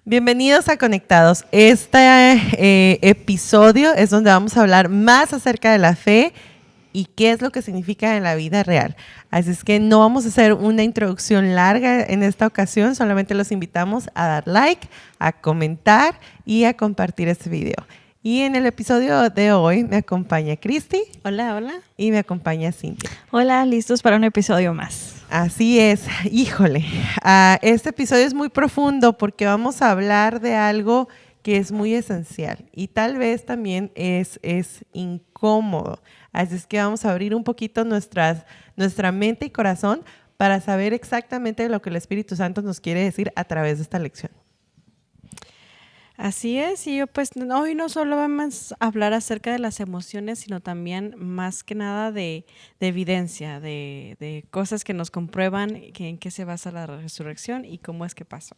Bienvenidos a Conectados. Este episodio es donde vamos a hablar más acerca de la fe y qué es lo que significa en la vida real. Así es que no vamos a hacer una introducción larga en esta ocasión, solamente los invitamos a dar like, a comentar y a compartir este video. Y en el episodio de hoy me acompaña Cristi. Hola, hola. Y me acompaña Cintia. Hola, listos para un episodio más. Así es, híjole, este episodio es muy profundo porque vamos a hablar de algo que es muy esencial y tal vez también es incómodo. Así es que vamos a abrir un poquito nuestra mente y corazón para saber exactamente lo que el Espíritu Santo nos quiere decir a través de esta lección. Así es, y yo pues hoy no solo vamos a hablar acerca de las emociones, sino también más que nada de evidencia, de cosas que nos comprueban en qué se basa la resurrección y cómo es que pasó.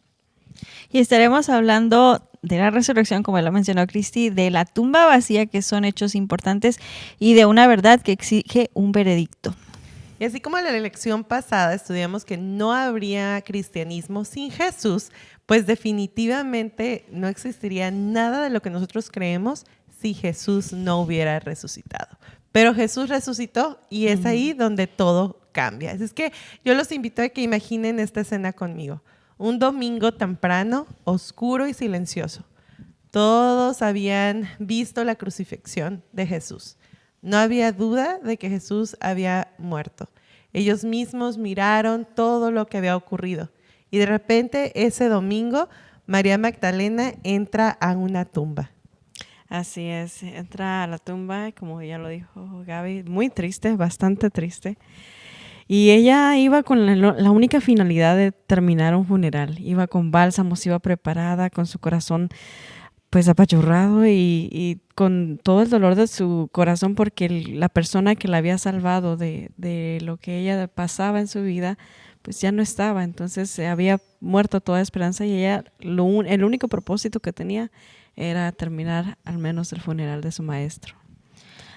Y estaremos hablando de la resurrección, como lo mencionó Cristi, de la tumba vacía, que son hechos importantes, y de una verdad que exige un veredicto. Y así como en la lección pasada estudiamos que no habría cristianismo sin Jesús, pues definitivamente no existiría nada de lo que nosotros creemos si Jesús no hubiera resucitado. Pero Jesús resucitó y es ahí donde todo cambia. Así es que yo los invito a que imaginen esta escena conmigo. Un domingo temprano, oscuro y silencioso. Todos habían visto la crucifixión de Jesús. No había duda de que Jesús había muerto. Ellos mismos miraron todo lo que había ocurrido. Y de repente, ese domingo, María Magdalena entra a una tumba. Así es, entra a la tumba, como ya lo dijo Gaby, muy triste, bastante triste. Y ella iba con la única finalidad de terminar un funeral. Iba con bálsamos, iba preparada, con su corazón pues apachurrado y con todo el dolor de su corazón porque la persona que la había salvado de lo que ella pasaba en su vida, pues ya no estaba. Entonces se había muerto toda esperanza y ella el único propósito que tenía era terminar al menos el funeral de su maestro.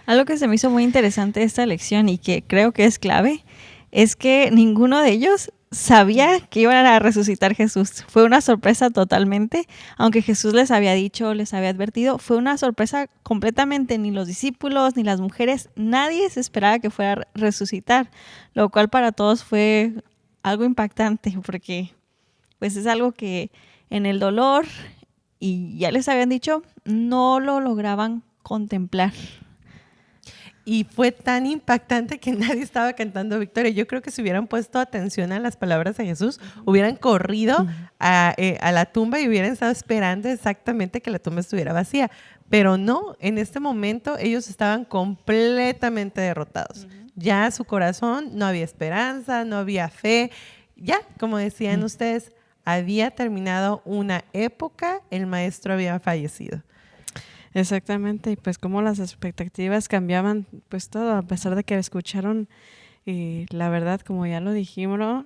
Algo que se me hizo muy interesante de esta lección y que creo que es clave es que ninguno de ellos sabía que iban a resucitar Jesús. Fue una sorpresa totalmente, aunque Jesús les había dicho, les había advertido, fue una sorpresa completamente, ni los discípulos, ni las mujeres, nadie se esperaba que fuera a resucitar, lo cual para todos fue algo impactante, porque pues es algo que en el dolor, y ya les habían dicho, no lo lograban contemplar. Y fue tan impactante que nadie estaba cantando victoria. Yo creo que si hubieran puesto atención a las palabras de Jesús, hubieran corrido a la tumba y hubieran estado esperando exactamente que la tumba estuviera vacía. Pero no, en este momento ellos estaban completamente derrotados. Ya su corazón no había esperanza, no había fe. Ya, como decían ustedes, había terminado una época, el maestro había fallecido. Exactamente, y pues como las expectativas cambiaban, pues todo, a pesar de que escucharon la verdad, como ya lo dijimos,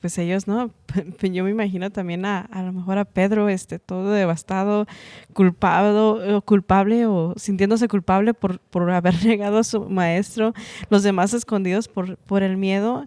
pues ellos no, yo me imagino también a lo mejor a Pedro, todo devastado, culpable o sintiéndose culpable por haber negado a su maestro, los demás escondidos por el miedo,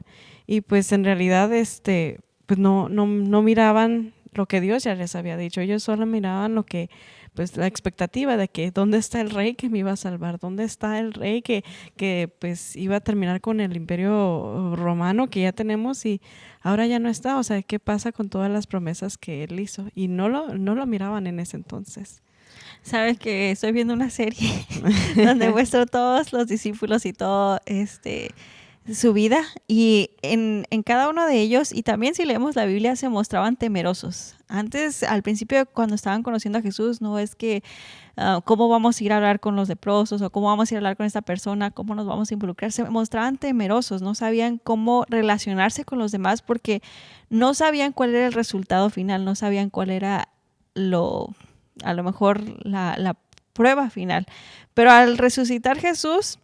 y pues en realidad, pues no miraban lo que Dios ya les había dicho, ellos solo miraban lo que, pues la expectativa de que dónde está el rey que me iba a salvar, dónde está el rey que pues iba a terminar con el imperio romano que ya tenemos y ahora ya no está, o sea, ¿qué pasa con todas las promesas que él hizo? Y no lo miraban en ese entonces. Sabes que estoy viendo una serie donde muestro todos los discípulos y todo su vida, y en cada uno de ellos, y también si leemos la Biblia, se mostraban temerosos. Antes, al principio, cuando estaban conociendo a Jesús, no es que cómo vamos a ir a hablar con los leprosos o cómo vamos a ir a hablar con esta persona, cómo nos vamos a involucrar. Se mostraban temerosos, no sabían cómo relacionarse con los demás porque no sabían cuál era el resultado final, no sabían cuál era a lo mejor la prueba final. Pero al resucitar Jesús,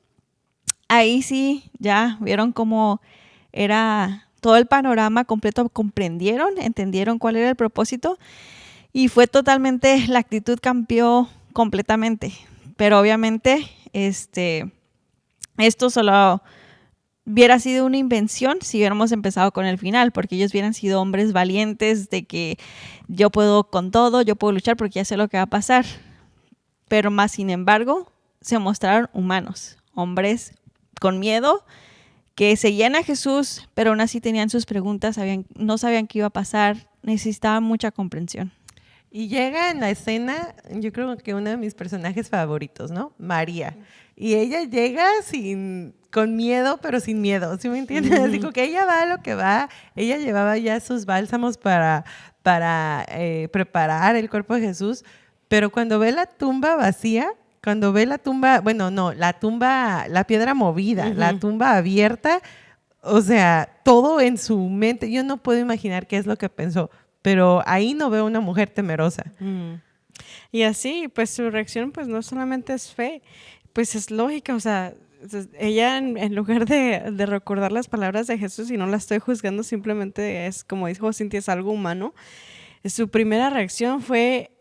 ahí sí ya vieron cómo era todo el panorama completo, comprendieron, entendieron cuál era el propósito y fue totalmente, la actitud cambió completamente. Pero obviamente esto solo hubiera sido una invención si hubiéramos empezado con el final, porque ellos hubieran sido hombres valientes de que yo puedo con todo, yo puedo luchar porque ya sé lo que va a pasar. Pero más sin embargo, se mostraron humanos, hombres con miedo, que seguían a Jesús, pero aún así tenían sus preguntas, no sabían qué iba a pasar, necesitaban mucha comprensión. Y llega en la escena, yo creo que uno de mis personajes favoritos, ¿no? María. Y ella llega con miedo, pero sin miedo, ¿sí me entiendes? Así como que ella va a lo que va. Ella llevaba ya sus bálsamos para preparar el cuerpo de Jesús, pero cuando ve la tumba vacía, cuando ve la tumba, bueno, no, la tumba, la piedra movida, la tumba abierta, o sea, todo en su mente, yo no puedo imaginar qué es lo que pensó. Pero ahí no veo una mujer temerosa. Y así, pues su reacción pues no solamente es fe, pues es lógica, o sea, ella en lugar de recordar las palabras de Jesús, y no la estoy juzgando, simplemente es como dijo Cintia, es algo humano, su primera reacción fue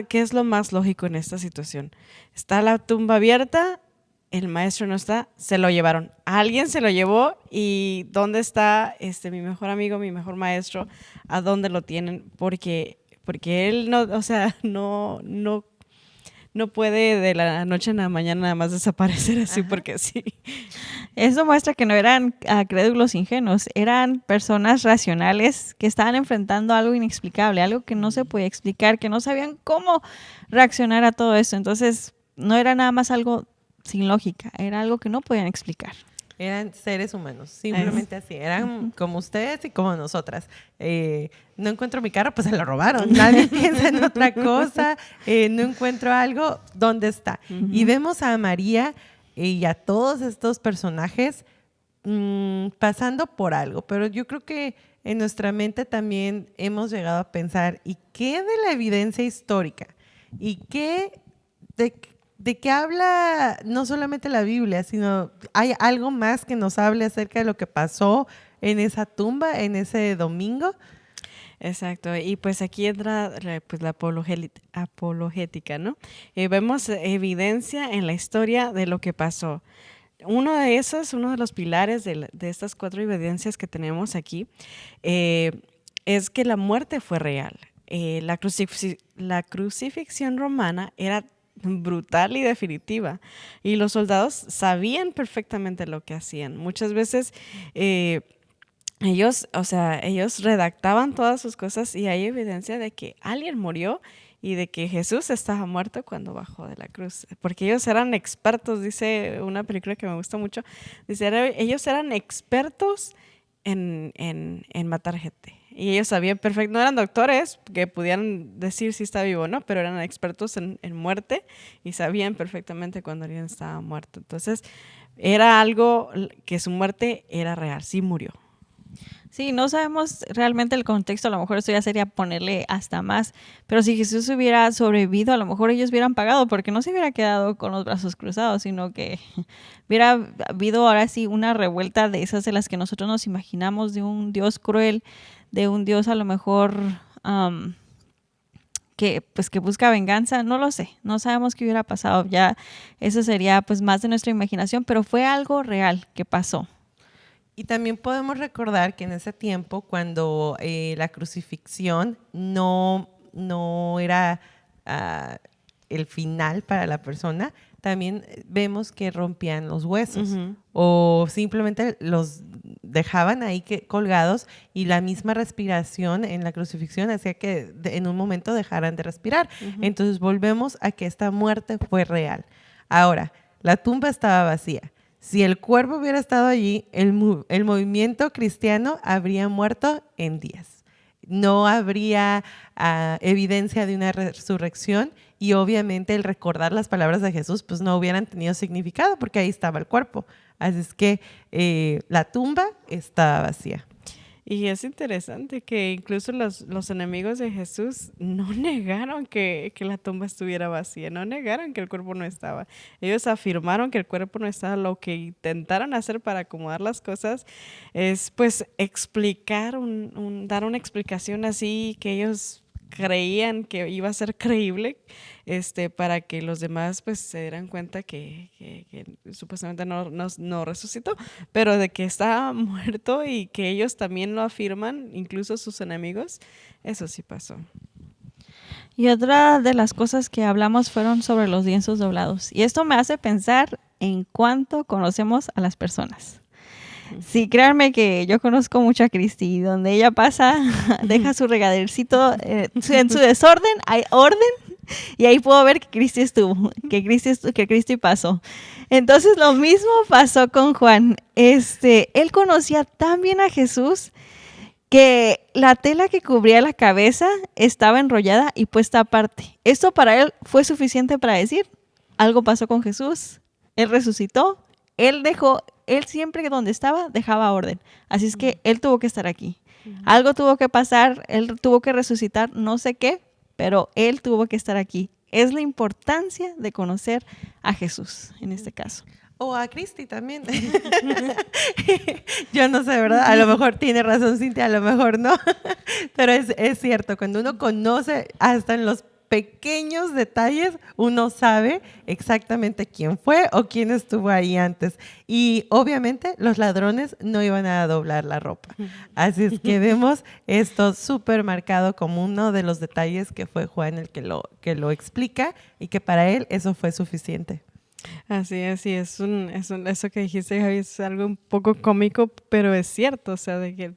¿qué es lo más lógico en esta situación? Está la tumba abierta, el maestro no está, se lo llevaron. Alguien se lo llevó y ¿dónde está mi mejor amigo, mi mejor maestro? ¿A dónde lo tienen? Porque él no, o sea, no puede de la noche a la mañana nada más desaparecer así. Ajá. Porque sí. Eso muestra que no eran crédulos ingenuos, eran personas racionales que estaban enfrentando algo inexplicable, algo que no se podía explicar, que no sabían cómo reaccionar a todo eso. Entonces, no era nada más algo sin lógica, era algo que no podían explicar. Eran seres humanos, simplemente así. Eran como ustedes y como nosotras. No encuentro mi carro, pues se lo robaron. Nadie piensa en otra cosa. No encuentro algo, ¿dónde está? Y vemos a María y a todos estos personajes pasando por algo. Pero yo creo que en nuestra mente también hemos llegado a pensar, ¿y qué de la evidencia histórica? ¿Y qué de qué habla no solamente la Biblia, sino hay algo más que nos hable acerca de lo que pasó en esa tumba, en ese domingo? Exacto, y pues aquí entra pues, la apologética, ¿no? Vemos evidencia en la historia de lo que pasó. Uno de los pilares de estas 4 evidencias que tenemos aquí es que la muerte fue real. La crucifixión romana era brutal y definitiva, y los soldados sabían perfectamente lo que hacían. Muchas veces ellos redactaban todas sus cosas y hay evidencia de que alguien murió y de que Jesús estaba muerto cuando bajó de la cruz, porque ellos eran expertos, dice una película que me gusta mucho, dice, ellos eran expertos en matar gente. Y ellos sabían perfecto, no eran doctores que pudieran decir si está vivo o no, pero eran expertos en muerte y sabían perfectamente cuando alguien estaba muerto. Entonces, era algo que su muerte era real, sí murió. Sí, no sabemos realmente el contexto, a lo mejor esto ya sería ponerle hasta más, pero si Jesús hubiera sobrevivido, a lo mejor ellos hubieran pagado, porque no se hubiera quedado con los brazos cruzados, sino que hubiera habido ahora sí una revuelta de esas de las que nosotros nos imaginamos, de un Dios cruel, de un Dios a lo mejor que busca venganza, no lo sé, no sabemos qué hubiera pasado, ya eso sería pues más de nuestra imaginación, pero fue algo real que pasó. Y también podemos recordar que en ese tiempo, cuando la crucifixión no era el final para la persona, también vemos que rompían los huesos o simplemente los dejaban ahí colgados, y la misma respiración en la crucifixión hacía que en un momento dejaran de respirar. Entonces volvemos a que esta muerte fue real. Ahora, la tumba estaba vacía. Si el cuerpo hubiera estado allí, el movimiento cristiano habría muerto en días. No habría evidencia de una resurrección, y obviamente el recordar las palabras de Jesús pues no hubieran tenido significado porque ahí estaba el cuerpo. Así es que la tumba estaba vacía. Y es interesante que incluso los enemigos de Jesús no negaron que la tumba estuviera vacía, no negaron que el cuerpo no estaba. Ellos afirmaron que el cuerpo no estaba. Lo que intentaron hacer para acomodar las cosas es pues explicar, dar una explicación así que ellos creían que iba a ser creíble, para que los demás pues se dieran cuenta que supuestamente no resucitó, pero de que estaba muerto y que ellos también lo afirman, incluso sus enemigos, eso sí pasó. Y otra de las cosas que hablamos fueron sobre los lienzos doblados. Y esto me hace pensar en cuánto conocemos a las personas. Sí, créanme que yo conozco mucho a Cristi, donde ella pasa, deja su regadercito, en su desorden hay orden, y ahí puedo ver que Cristi estuvo, que Cristi pasó. Entonces lo mismo pasó con Juan. Él conocía tan bien a Jesús que la tela que cubría la cabeza estaba enrollada y puesta aparte. Esto para él fue suficiente para decir, algo pasó con Jesús, él resucitó, él siempre donde estaba dejaba orden. Así es que él tuvo que estar aquí. Algo tuvo que pasar, él tuvo que resucitar, no sé qué, pero él tuvo que estar aquí. Es la importancia de conocer a Jesús en este caso. O a Cristi también. Yo no sé, ¿verdad? A lo mejor tiene razón Cintia, a lo mejor no. Pero es cierto, cuando uno conoce hasta en los pequeños detalles, uno sabe exactamente quién fue o quién estuvo ahí antes. Y obviamente los ladrones no iban a doblar la ropa. Así es que vemos esto súper marcado como uno de los detalles que fue Juan el que lo explica y que para él eso fue suficiente. Así es, y eso que dijiste, Javi, es algo un poco cómico, pero es cierto, o sea, de que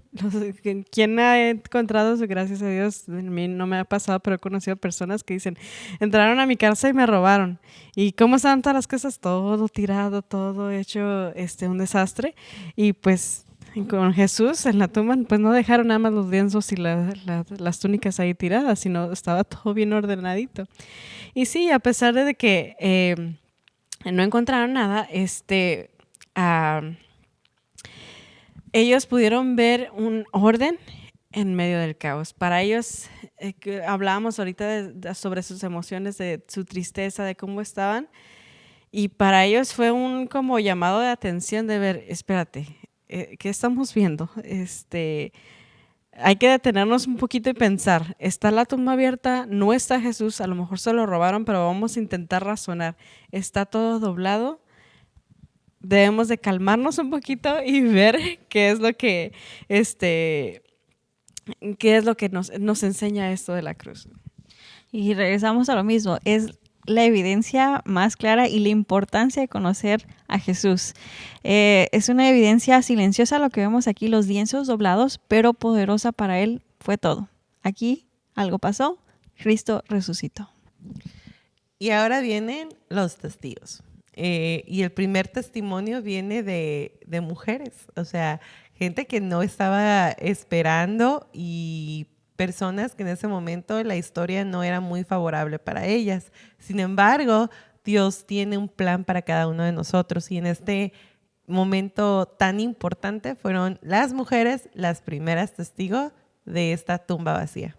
quien ha encontrado, gracias a Dios, a mí no me ha pasado, pero he conocido personas que dicen, entraron a mi casa y me robaron, y cómo estaban todas las cosas, todo tirado, todo hecho, un desastre, y pues con Jesús en la tumba, pues no dejaron nada más los lienzos y las túnicas ahí tiradas, sino estaba todo bien ordenadito. Y sí, a pesar de que no encontraron nada, ellos pudieron ver un orden en medio del caos. Para ellos, que hablábamos ahorita sobre sus emociones, de su tristeza, de cómo estaban, y para ellos fue un como llamado de atención de ver, espérate, ¿qué estamos viendo? Hay que detenernos un poquito y pensar, ¿está la tumba abierta? ¿No está Jesús? A lo mejor se lo robaron, pero vamos a intentar razonar. ¿Está todo doblado? Debemos de calmarnos un poquito y ver qué es lo que, nos enseña esto de la cruz. Y regresamos a lo mismo, es la evidencia más clara y la importancia de conocer a Jesús. Es una evidencia silenciosa lo que vemos aquí, los lienzos doblados, pero poderosa para él fue todo. Aquí algo pasó, Cristo resucitó. Y ahora vienen los testigos. Y el primer testimonio viene de mujeres, o sea, gente que no estaba esperando y personas que en ese momento la historia no era muy favorable para ellas. Sin embargo, Dios tiene un plan para cada uno de nosotros y en este momento tan importante fueron las mujeres las primeras testigos de esta tumba vacía.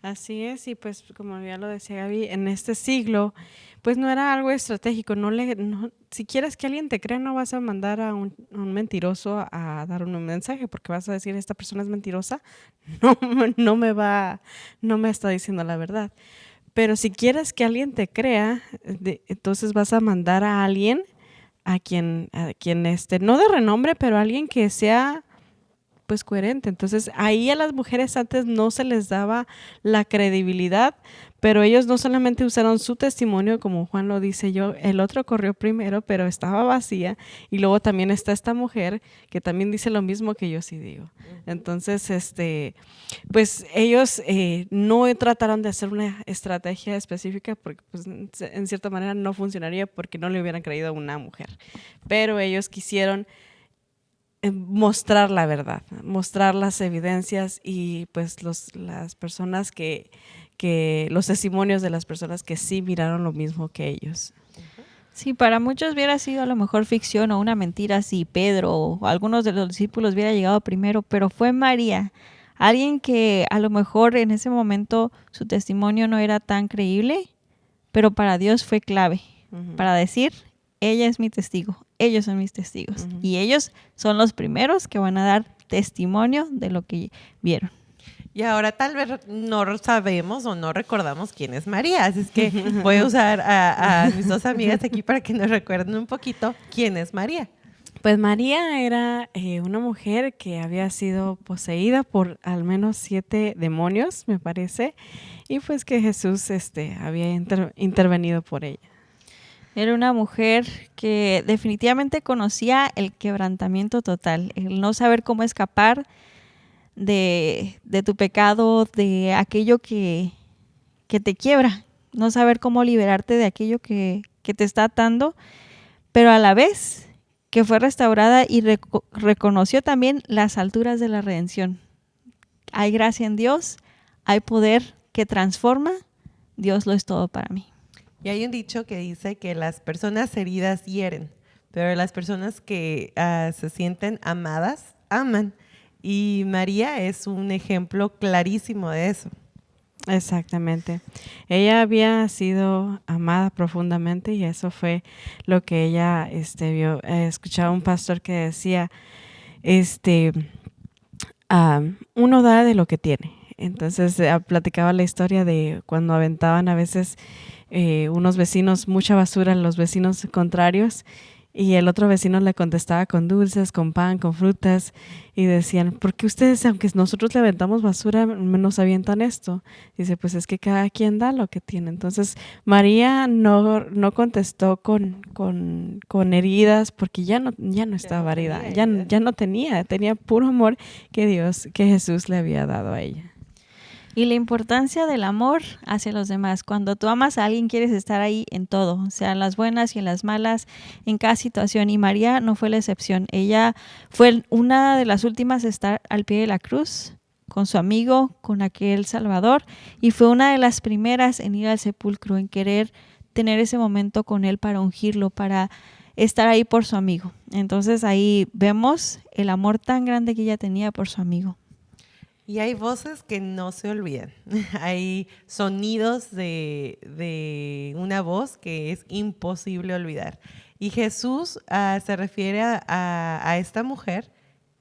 Así es, y pues como ya lo decía Gaby, en este siglo, pues no era algo estratégico. Si quieres que alguien te crea, no vas a mandar a un mentiroso a dar un mensaje, porque vas a decir, esta persona es mentirosa, no me está diciendo la verdad. Pero si quieres que alguien te crea, entonces vas a mandar a alguien a quien no de renombre, pero alguien que sea pues coherente. Entonces ahí a las mujeres antes no se les daba la credibilidad, pero ellos no solamente usaron su testimonio, como Juan lo dice, el otro corrió primero, pero estaba vacía, y luego también está esta mujer que también dice lo mismo que yo sí digo. Entonces, pues ellos no trataron de hacer una estrategia específica porque pues, en cierta manera no funcionaría porque no le hubieran creído a una mujer, pero ellos quisieron mostrar la verdad, mostrar las evidencias y pues las personas los testimonios de las personas que sí miraron lo mismo que ellos. Sí, para muchos hubiera sido a lo mejor ficción o una mentira si Pedro o algunos de los discípulos hubiera llegado primero, pero fue María, alguien que a lo mejor en ese momento su testimonio no era tan creíble, pero para Dios fue clave, para decir, ella es mi testigo, ellos son mis testigos. Y ellos son los primeros que van a dar testimonio de lo que vieron. Y ahora tal vez no sabemos o no recordamos quién es María, así es que voy a usar a mis dos amigas aquí para que nos recuerden un poquito quién es María. Pues María era una mujer que había sido poseída por al menos 7 demonios, me parece, y pues que Jesús había intervenido por ella. Era una mujer que definitivamente conocía el quebrantamiento total, el no saber cómo escapar de tu pecado, de aquello que te quiebra, no saber cómo liberarte de aquello que te está atando, pero a la vez que fue restaurada y reconoció también las alturas de la redención. Hay gracia en Dios, hay poder que transforma, Dios lo es todo para mí. Y hay un dicho que dice que las personas heridas hieren, pero las personas que se sienten amadas, aman. Y María es un ejemplo clarísimo de eso. Exactamente. Ella había sido amada profundamente y eso fue lo que ella vio. Escuchaba un pastor que decía, uno da de lo que tiene. Entonces platicaba la historia de cuando aventaban a veces unos vecinos mucha basura a los vecinos contrarios y el otro vecino le contestaba con dulces, con pan, con frutas y decían, ¿por qué ustedes, aunque nosotros le aventamos basura, nos avientan esto? Dice, pues es que cada quien da lo que tiene. Entonces María no contestó con heridas porque ya no estaba herida, ya no tenía puro amor que Jesús le había dado a ella. Y la importancia del amor hacia los demás. Cuando tú amas a alguien, quieres estar ahí en todo, o sea, en las buenas y en las malas, en cada situación. Y María no fue la excepción. Ella fue una de las últimas a estar al pie de la cruz con su amigo, con aquel Salvador. Y fue una de las primeras en ir al sepulcro, en querer tener ese momento con él para ungirlo, para estar ahí por su amigo. Entonces ahí vemos el amor tan grande que ella tenía por su amigo. Y hay voces que no se olvidan. Hay sonidos de una voz que es imposible olvidar. Y Jesús se refiere a esta mujer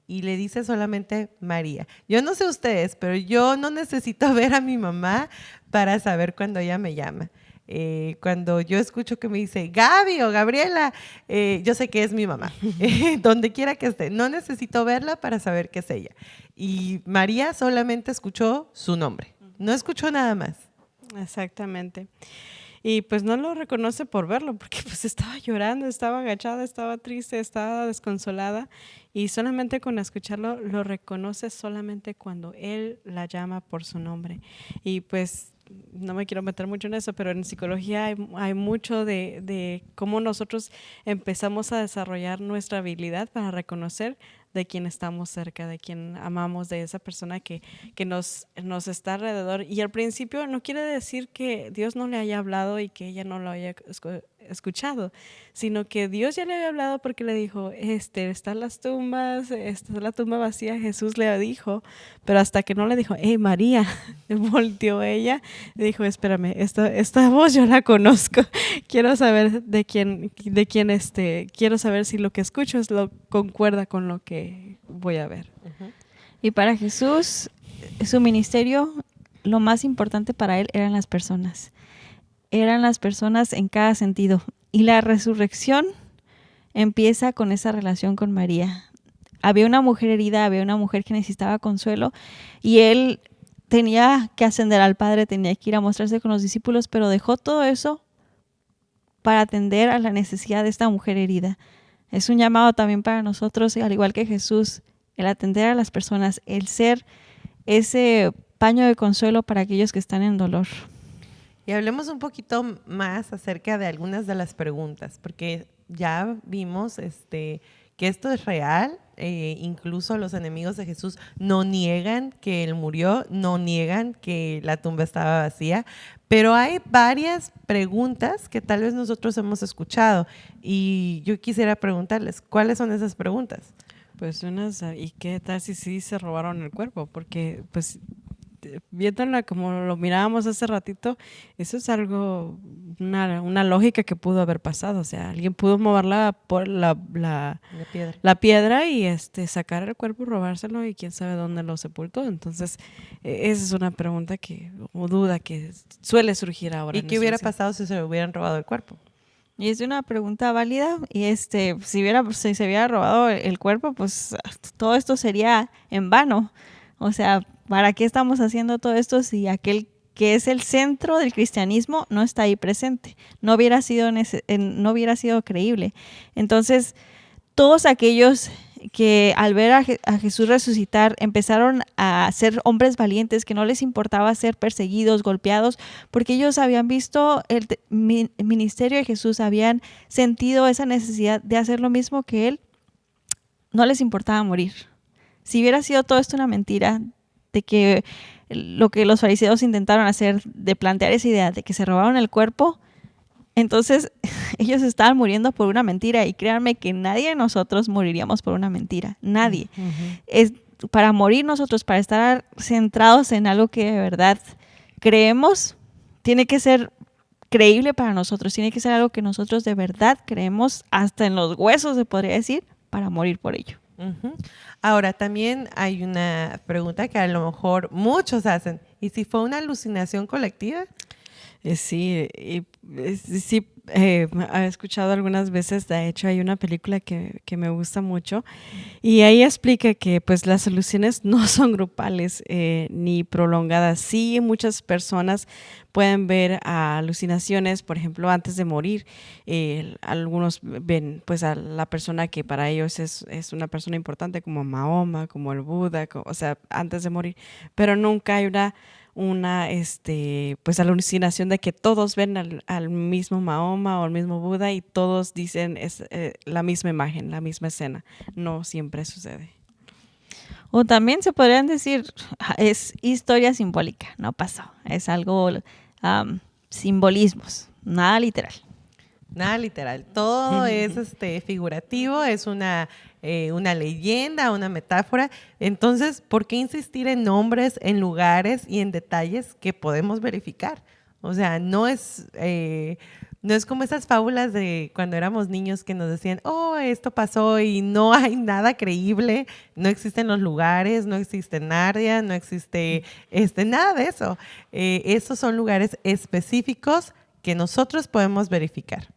y le dice solamente María. Yo no sé ustedes, pero yo no necesito ver a mi mamá para saber cuando ella me llama. Cuando yo escucho que me dice Gaby o Gabriela, yo sé que es mi mamá, donde quiera que esté. No necesito verla para saber que es ella. Y María solamente escuchó su nombre, no escuchó nada más. Exactamente. Y pues no lo reconoce por verlo, porque pues estaba llorando, estaba agachada, estaba triste, estaba desconsolada y solamente con escucharlo lo reconoce solamente cuando él la llama por su nombre. Y pues no me quiero meter mucho en eso, pero en psicología hay mucho de cómo nosotros empezamos a desarrollar nuestra habilidad para reconocer de quien estamos cerca, de quien amamos, de esa persona que nos está alrededor. Y al principio no quiere decir que Dios no le haya hablado y que ella no lo haya escuchado, sino que Dios ya le había hablado porque le dijo, están las tumbas, está la tumba vacía, Jesús le dijo, pero hasta que no le dijo, hey María, volteó ella y dijo, espérame, esta voz yo la conozco, quiero saber de quién quiero saber si lo que escucho concuerda con lo que voy a ver. Uh-huh. Y para Jesús, su ministerio, lo más importante para él eran las personas. Eran las personas en cada sentido. Y la resurrección empieza con esa relación con María. Había una mujer herida, había una mujer que necesitaba consuelo y él tenía que ascender al Padre, tenía que ir a mostrarse con los discípulos, pero dejó todo eso para atender a la necesidad de esta mujer herida. Es un llamado también para nosotros, al igual que Jesús, el atender a las personas, el ser ese paño de consuelo para aquellos que están en dolor. Y hablemos un poquito más acerca de algunas de las preguntas, porque ya vimos que esto es real. Incluso los enemigos de Jesús no niegan que Él murió, no niegan que la tumba estaba vacía, pero hay varias preguntas que tal vez nosotros hemos escuchado y yo quisiera preguntarles, ¿cuáles son esas preguntas? Pues ¿y qué tal si sí se robaron el cuerpo? Porque pues viéndola como lo mirábamos hace ratito, eso es algo, una lógica que pudo haber pasado. O sea, alguien pudo moverla por La piedra. la piedra y sacar el cuerpo, robárselo y quién sabe dónde lo sepultó. Entonces, esa es una pregunta o duda que suele surgir ahora. ¿Y qué hubiera pasado si se le hubieran robado el cuerpo? Y es una pregunta válida. Y si se hubiera robado el cuerpo, pues todo esto sería en vano. O sea, ¿para qué estamos haciendo todo esto si aquel que es el centro del cristianismo no está ahí presente? No hubiera sido creíble. Entonces, todos aquellos que al ver a Jesús resucitar empezaron a ser hombres valientes, que no les importaba ser perseguidos, golpeados, porque ellos habían visto el ministerio de Jesús, habían sentido esa necesidad de hacer lo mismo que él. No les importaba morir. Si hubiera sido todo esto una mentira, de que lo que los fariseos intentaron hacer, de plantear esa idea de que se robaron el cuerpo, entonces ellos estaban muriendo por una mentira, y créanme que nadie de nosotros moriríamos por una mentira, nadie. Es para morir nosotros, para estar centrados en algo que de verdad creemos, tiene que ser creíble para nosotros, tiene que ser algo que nosotros de verdad creemos, hasta en los huesos se podría decir, para morir por ello. Ahora, también hay una pregunta que a lo mejor muchos hacen. ¿Y si fue una alucinación colectiva? Sí, he escuchado algunas veces. De hecho, hay una película que me gusta mucho y ahí explica que pues las alucinaciones no son grupales ni prolongadas. Sí, muchas personas pueden ver alucinaciones, por ejemplo, antes de morir. Algunos ven pues a la persona que para ellos es una persona importante, como Mahoma, como el Buda, o sea, antes de morir, pero nunca hay una pues alucinación de que todos ven al mismo Mahoma o al mismo Buda y todos dicen la misma imagen, la misma escena. No siempre sucede. O también se podrían decir, es historia simbólica, no pasó. Es algo, simbolismos, nada literal. Nada literal, todo es figurativo, es una leyenda, una metáfora. Entonces, ¿por qué insistir en nombres, en lugares y en detalles que podemos verificar? O sea, no es como esas fábulas de cuando éramos niños que nos decían, oh, esto pasó, y no hay nada creíble, no existen los lugares, no existe Narnia, no existe nada de eso. Esos son lugares específicos que nosotros podemos verificar.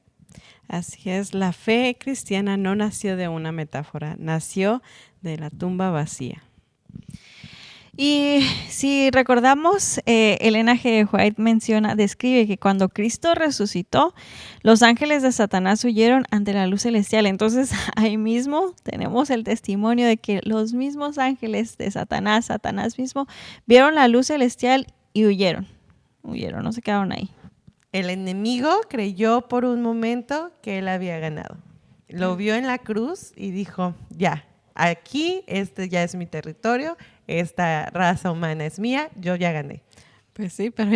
Así es, la fe cristiana no nació de una metáfora, nació de la tumba vacía. Y si recordamos, Elena G. White describe que cuando Cristo resucitó, los ángeles de Satanás huyeron ante la luz celestial. Entonces ahí mismo tenemos el testimonio de que los mismos ángeles de Satanás mismo, vieron la luz celestial y huyeron, no se quedaron ahí. El enemigo creyó por un momento que él había ganado. Lo vio en la cruz y dijo, ya, aquí ya es mi territorio, esta raza humana es mía, yo ya gané. Pues sí, pero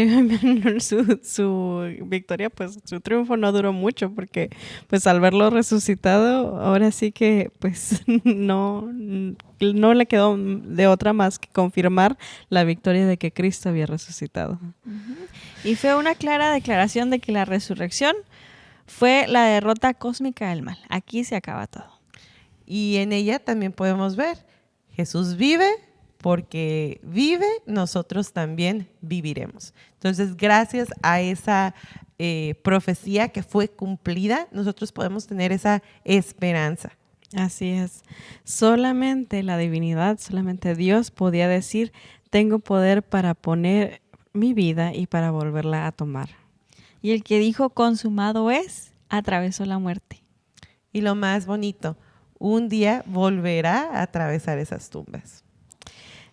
su victoria, pues su triunfo no duró mucho, porque pues al verlo resucitado, ahora sí que pues no le quedó de otra más que confirmar la victoria de que Cristo había resucitado. Y fue una clara declaración de que la resurrección fue la derrota cósmica del mal. Aquí se acaba todo. Y en ella también podemos ver, Jesús vive, porque vive, nosotros también viviremos. Entonces, gracias a esa profecía que fue cumplida, nosotros podemos tener esa esperanza. Así es. Solamente la divinidad, solamente Dios podía decir, tengo poder para poner mi vida y para volverla a tomar. Y el que dijo consumado es, atravesó la muerte. Y lo más bonito, un día volverá a atravesar esas tumbas.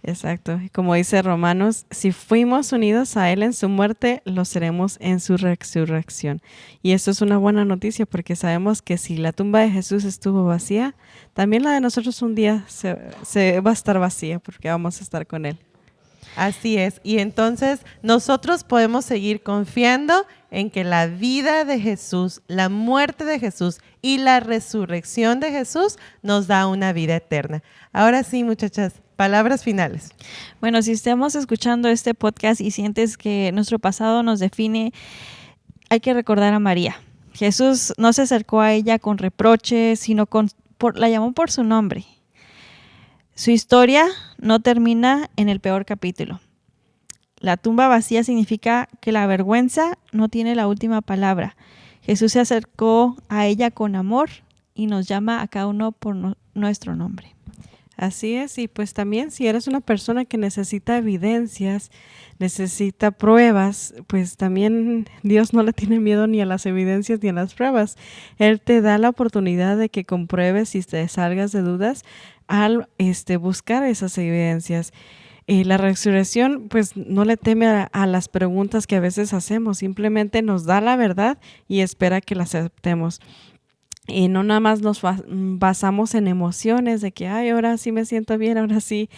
Exacto. Como dice Romanos, si fuimos unidos a Él en su muerte, lo seremos en su resurrección. Y eso es una buena noticia, porque sabemos que si la tumba de Jesús estuvo vacía, también la de nosotros un día se va a estar vacía, porque vamos a estar con Él. Así es. Y entonces nosotros podemos seguir confiando en que la vida de Jesús, la muerte de Jesús y la resurrección de Jesús nos da una vida eterna. Ahora sí, muchachas, palabras finales. Bueno, si estamos escuchando este podcast y sientes que nuestro pasado nos define, hay que recordar a María. Jesús no se acercó a ella con reproches, sino la llamó por su nombre. Su historia no termina en el peor capítulo. La tumba vacía significa que la vergüenza no tiene la última palabra. Jesús se acercó a ella con amor y nos llama a cada uno por nuestro nombre. Así es, y pues también si eres una persona que necesita evidencias, necesita pruebas, pues también Dios no le tiene miedo ni a las evidencias ni a las pruebas. Él te da la oportunidad de que compruebes y te salgas de dudas al buscar esas evidencias. La resurrección pues no le teme a las preguntas que a veces hacemos, simplemente nos da la verdad y espera que la aceptemos. Y no nada más nos basamos en emociones de que, ay, ahora sí me siento bien, ahora sí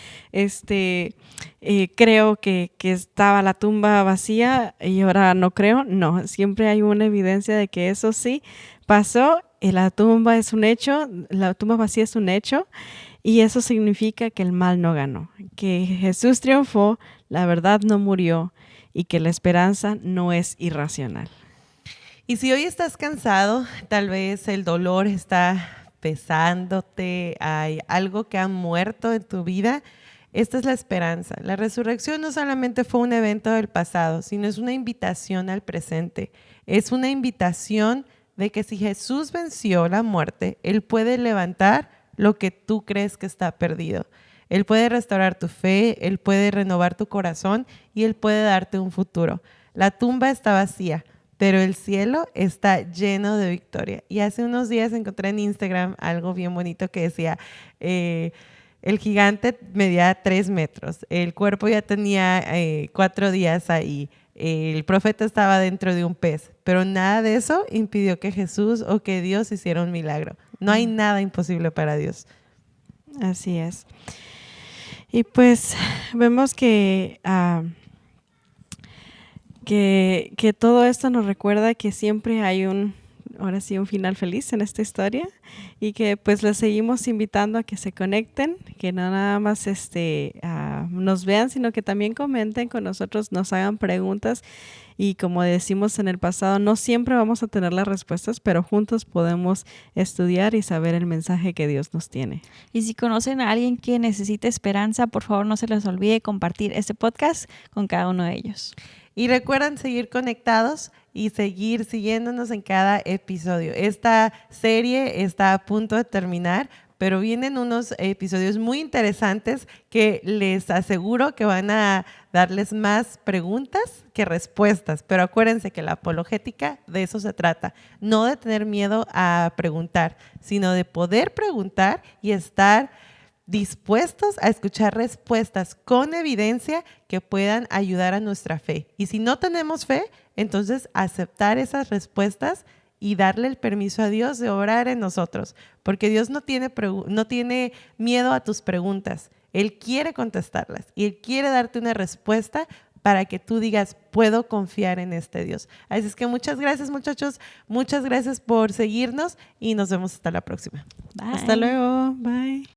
creo que estaba la tumba vacía y ahora no creo. No, siempre hay una evidencia de que eso sí pasó y la tumba es un hecho, la tumba vacía es un hecho y eso significa que el mal no ganó, que Jesús triunfó, la verdad no murió y que la esperanza no es irracional. Y si hoy estás cansado, tal vez el dolor está pesándote, hay algo que ha muerto en tu vida, esta es la esperanza. La resurrección no solamente fue un evento del pasado, sino es una invitación al presente. Es una invitación de que si Jesús venció la muerte, Él puede levantar lo que tú crees que está perdido. Él puede restaurar tu fe, Él puede renovar tu corazón y Él puede darte un futuro. La tumba está vacía, pero el cielo está lleno de victoria. Y hace unos días encontré en Instagram algo bien bonito que decía, el gigante medía 3 metros, el cuerpo ya tenía 4 días ahí, el profeta estaba dentro de un pez, pero nada de eso impidió que Jesús o que Dios hiciera un milagro. No hay nada imposible para Dios. Así es. Y pues vemos que todo esto nos recuerda que siempre hay ahora sí, un final feliz en esta historia y que pues les seguimos invitando a que se conecten, que no nada más nos vean, sino que también comenten con nosotros, nos hagan preguntas y como decimos en el pasado, no siempre vamos a tener las respuestas, pero juntos podemos estudiar y saber el mensaje que Dios nos tiene. Y si conocen a alguien que necesite esperanza, por favor no se les olvide compartir este podcast con cada uno de ellos. Y recuerden seguir conectados y seguir siguiéndonos en cada episodio. Esta serie está a punto de terminar, pero vienen unos episodios muy interesantes que les aseguro que van a darles más preguntas que respuestas. Pero acuérdense que la apologética de eso se trata, no de tener miedo a preguntar, sino de poder preguntar y estar dispuestos a escuchar respuestas con evidencia que puedan ayudar a nuestra fe. Y si no tenemos fe, entonces aceptar esas respuestas y darle el permiso a Dios de obrar en nosotros, porque Dios no tiene miedo a tus preguntas. Él quiere contestarlas y Él quiere darte una respuesta para que tú digas, puedo confiar en este Dios. Así es que muchas gracias, muchachos. Muchas gracias por seguirnos y nos vemos hasta la próxima. Bye. Hasta luego. Bye.